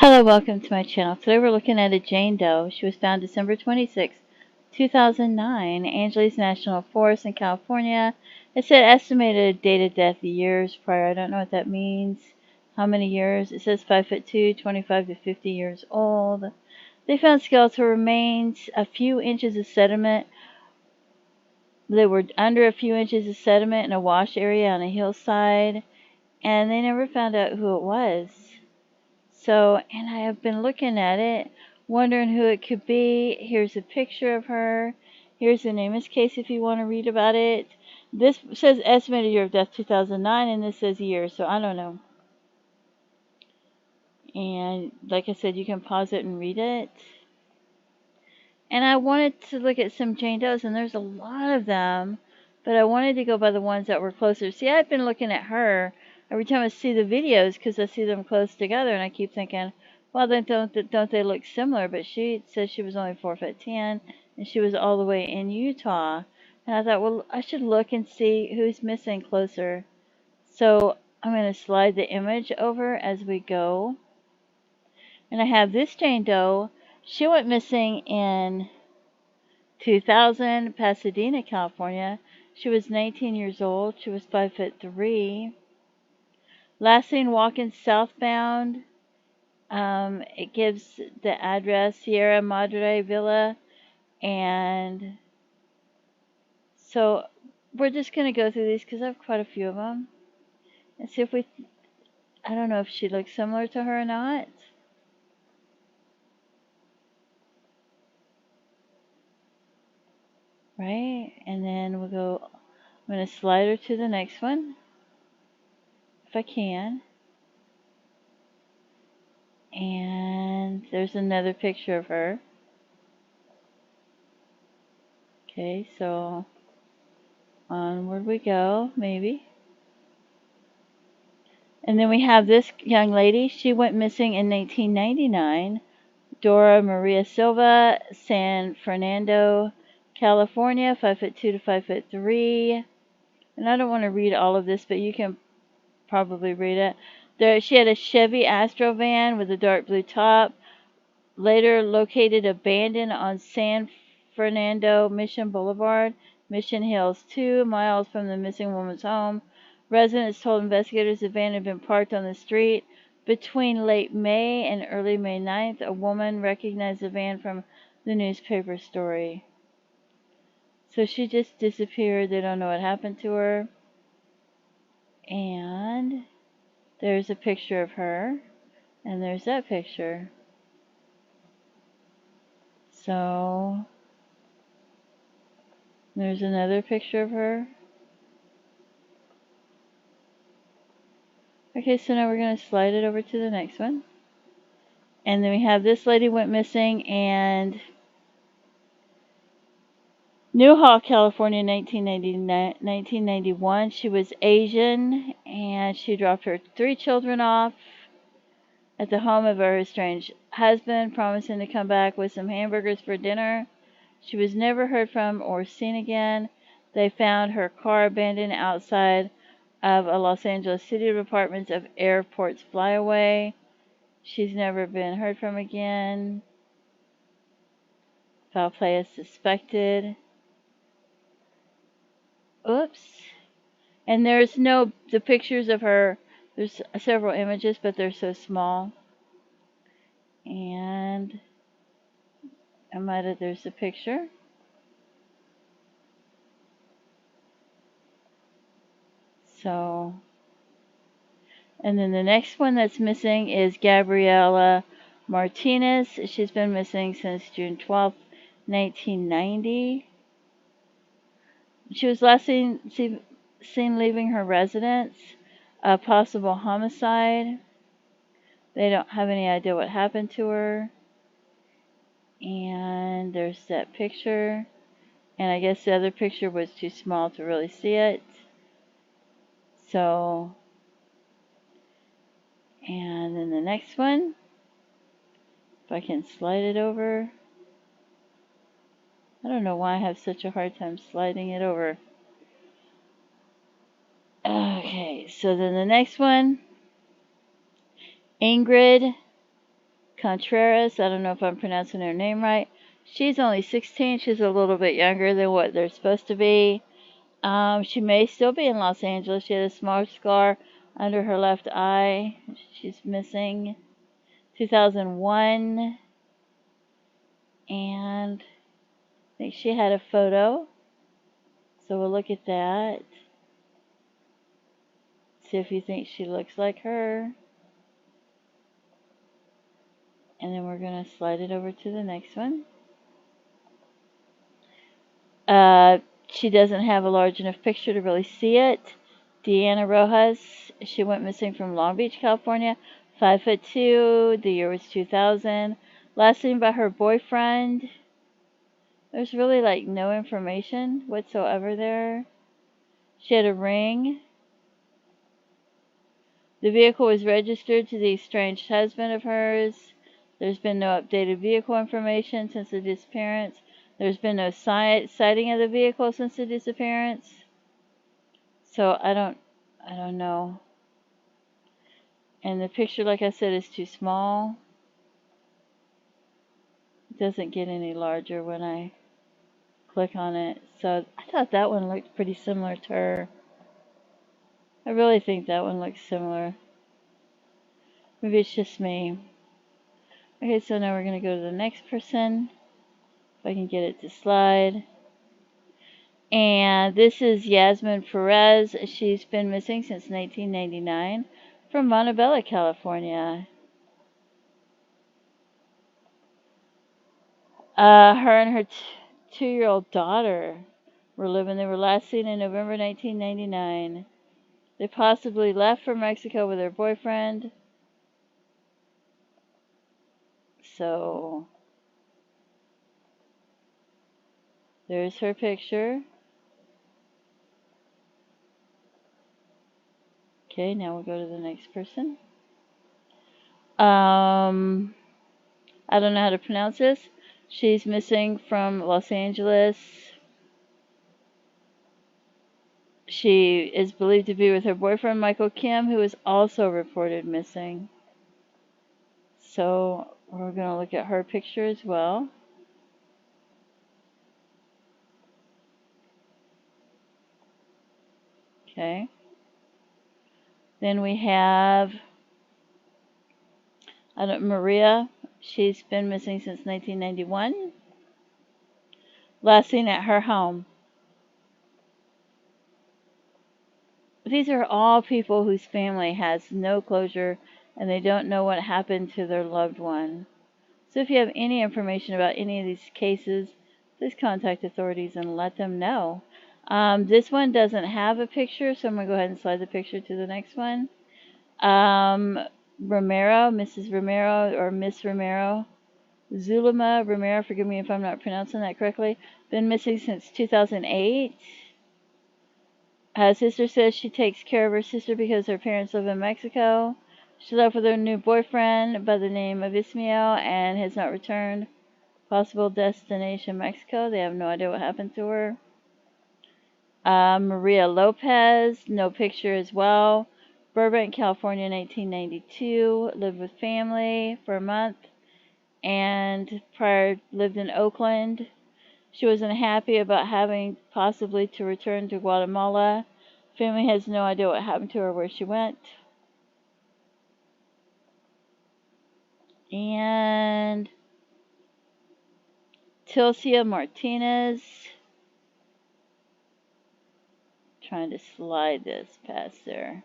Hello, welcome to my channel. Today we're looking at a Jane Doe. She was found December 26, 2009, Angeles National Forest in California. It said estimated date of death years prior. I don't know what that means. How many years? It says 5'2", 25 to 50 years old. They found skeletal remains, a few inches of sediment. They were under a few inches of sediment in a wash area on a hillside, and they never found out who it was. So, and I have been looking at it, wondering who it could be. Here's a picture of her. Here's the name in this case if you want to read about it. This says estimated year of death 2009, and this says year, so I don't know. And like I said, you can pause it and read it. And I wanted to look at some Jane Does, and there's a lot of them, but I wanted to go by the ones that were closer. See, I've been looking at her every time I see the videos because I see them close together, and I keep thinking, well, then don't they look similar? But she says she was only 4'10", and she was all the way in Utah. And I thought, well, I should look and see who's missing closer. So I'm going to slide the image over as we go. And I have this Jane Doe. She went missing in 2000, Pasadena, California. She was 19 years old. She was 5'3". Last seen walking southbound. It gives the address Sierra Madre Villa, and so we're just going to go through these because I have quite a few of them and see if I don't know if she looks similar to her or not. Right, and then we'll go, I'm going to slide her to the next one if I can. And there's another picture of her. Okay, so onward we go, maybe. And then we have this young lady. She went missing in 1999. Dora Maria Silva, San Fernando, California, 5'2" to 5'3". And I don't want to read all of this, but you can probably read it. She had a Chevy Astro van with a dark blue top. Later located abandoned on San Fernando Mission Boulevard, Mission Hills, 2 miles from the missing woman's home. Residents told investigators the van had been parked on the street. Between late May and early May 9th, a woman recognized the van from the newspaper story. So she just disappeared. They don't know what happened to her. And there's a picture of her. And there's that picture. So there's another picture of her. Okay, so now we're going to slide it over to the next one. And then we have this lady went missing and Newhall, California, 1991. She was Asian and she dropped her 3 children off at the home of her estranged husband, promising to come back with some hamburgers for dinner. She was never heard from or seen again. They found her car abandoned outside of a Los Angeles City Department of Airports flyaway. She's never been heard from again. Foul play is suspected. Oops. And there's the pictures of her, there's several images, but they're so small. And there's a picture. So, and then the next one that's missing is Gabriela Martinez. She's been missing since June 12th, 1990. She was last seen leaving her residence. A possible homicide. They don't have any idea what happened to her. And there's that picture. And I guess the other picture was too small to really see it. So, and then the next one, if I can slide it over. I don't know why I have such a hard time sliding it over. Okay, so then the next one, Ingrid Contreras. I don't know if I'm pronouncing her name right. She's only 16. She's a little bit younger than what they're supposed to be. She may still be in Los Angeles. She had a small scar under her left eye. She's missing. 2001. And I think she had a photo. So we'll look at that. See if you think she looks like her. And then we're going to slide it over to the next one. She doesn't have a large enough picture to really see it. Deanna Rojas, she went missing from Long Beach, California. 5'2", the year was 2000. Last seen by her boyfriend. There's really like no information whatsoever there. She had a ring. The vehicle was registered to the estranged husband of hers. There's been no updated vehicle information since the disappearance. There's been no sighting of the vehicle since the disappearance. So I don't know. And the picture, like I said, is too small. It doesn't get any larger when I click on it. So I thought that one looked pretty similar to her. I really think that one looks similar. Maybe it's just me. Okay, so now we're going to go to the next person. If I can get it to slide. And this is Yasmin Perez. She's been missing since 1999 from Montebello, California. Her and her 2-year-old daughter were living. They were last seen in November 1999. They possibly left for Mexico with her boyfriend. So there's her picture. Okay, now we'll go to the next person. I don't know how to pronounce this. She's missing from Los Angeles. She is believed to be with her boyfriend, Michael Kim, who is also reported missing. So we're going to look at her picture as well. Okay. Then we have Maria. She's been missing since 1991. Last seen at her home. These are all people whose family has no closure and they don't know what happened to their loved one. So if you have any information about any of these cases, please contact authorities and let them know. This one doesn't have a picture, so I'm going to go ahead and slide the picture to the next one. Romero, Mrs. Romero, or Miss Romero. Zulema Romero, forgive me if I'm not pronouncing that correctly, been missing since 2008. Sister says she takes care of her sister because her parents live in Mexico. She left with her new boyfriend by the name of Ismael and has not returned. Possible destination Mexico. They have no idea what happened to her. Maria Lopez, no picture as well. Burbank, California, 1992. Lived with family for a month. And prior lived in Oakland. She wasn't happy about having possibly to return to Guatemala. Family has no idea what happened to her, where she went. And Tilcia Martinez. Trying to slide this past there.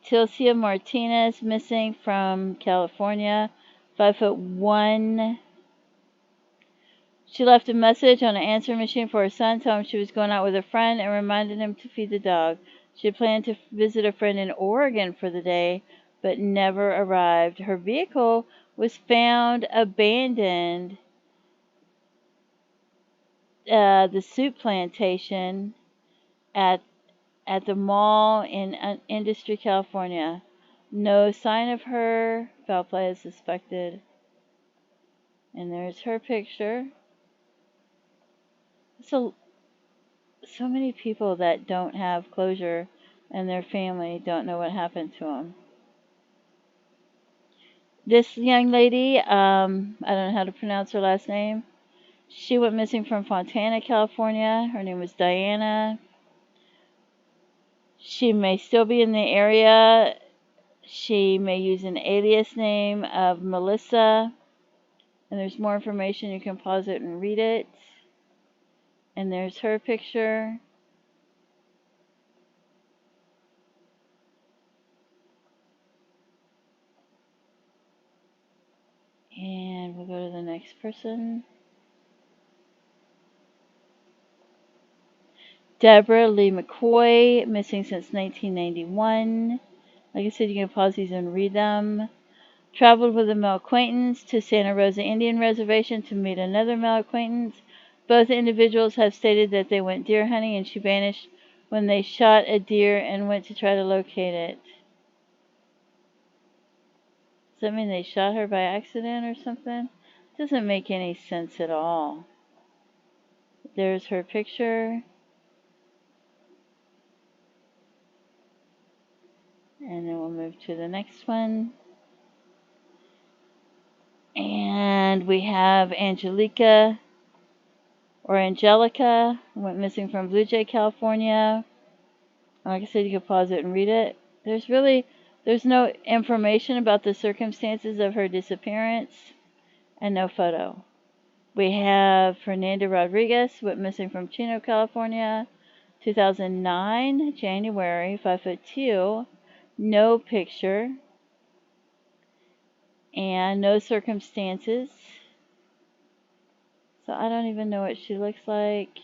Tilcia Martinez, missing from California, 5'1". She left a message on an answering machine for her son, telling him she was going out with a friend and reminded him to feed the dog. She had planned to visit a friend in Oregon for the day, but never arrived. Her vehicle was found abandoned the soup plantation at the mall in Industry, California. No sign of her. Foul play is suspected. And there's her picture. So many people that don't have closure and their family don't know what happened to them. This young lady, I don't know how to pronounce her last name. She went missing from Fontana, California. Her name was Diana. She may still be in the area. She may use an alias name of Melissa. And there's more information. You can pause it and read it. And there's her picture. And we'll go to the next person. Deborah Lee McCoy, missing since 1991. Like I said, you can pause these and read them. Traveled with a male acquaintance to Santa Rosa Indian Reservation to meet another male acquaintance. Both individuals have stated that they went deer hunting and she vanished when they shot a deer and went to try to locate it. Does that mean they shot her by accident or something? Doesn't make any sense at all. There's her picture. And then we'll move to the next one. And we have Angelica, went missing from Blue Jay, California. Like I said, you can pause it and read it. There's no information about the circumstances of her disappearance and no photo. We have Fernanda Rodriguez, went missing from Chino, California, 2009, January, 5'2", no picture, and no circumstances. So I don't even know what she looks like.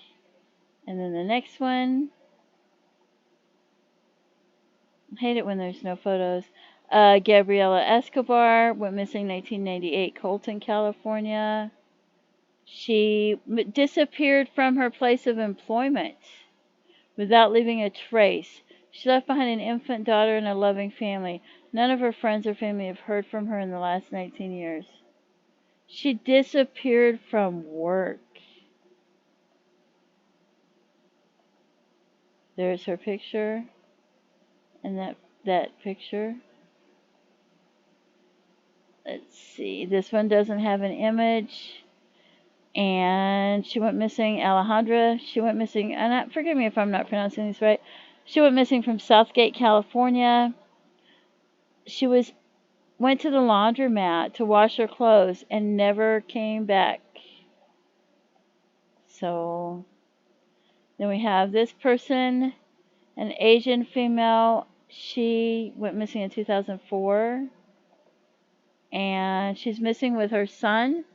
And then the next one, I hate it when there's no photos. Gabriela Escobar, went missing 1998, Colton, California. She disappeared from her place of employment without leaving a trace. She left behind an infant daughter and a loving family. None of her friends or family have heard from her in the last 19 years. She disappeared from work. There's her picture. And that picture. Let's see. This one doesn't have an image. And she went missing. Alejandra. She went missing. And forgive me if I'm not pronouncing these right. She went missing from Southgate, California. She went to the laundromat to wash her clothes and never came back. So then we have this person, an Asian female. She went missing in 2004. And she's missing with her son.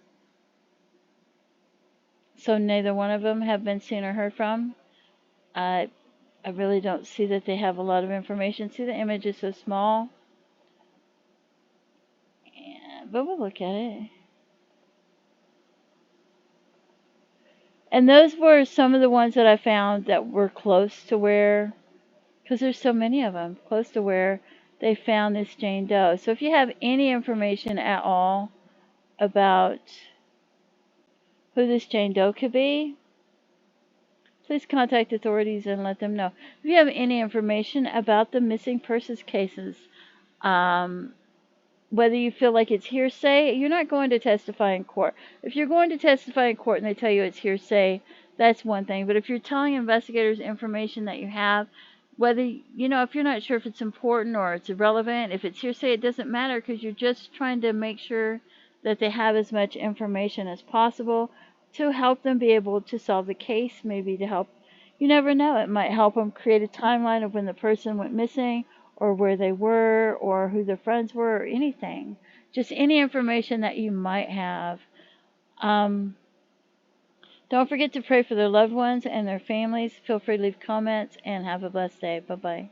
So neither one of them have been seen or heard from. I really don't see that they have a lot of information. See, the image is so small. But we'll look at it. And those were some of the ones that I found that were close to where, because there's so many of them, close to where they found this Jane Doe. So if you have any information at all about who this Jane Doe could be, please contact authorities and let them know. If you have any information about the missing persons cases, whether you feel like it's hearsay, you're not going to testify in court. If you're going to testify in court and they tell you it's hearsay, that's one thing. But if you're telling investigators information that you have, whether, if you're not sure if it's important or it's irrelevant, if it's hearsay, it doesn't matter because you're just trying to make sure that they have as much information as possible to help them be able to solve the case, maybe to help. You never know. It might help them create a timeline of when the person went missing, or where they were, or who their friends were, or anything. Just any information that you might have. Don't forget to pray for their loved ones and their families. Feel free to leave comments, and have a blessed day. Bye-bye.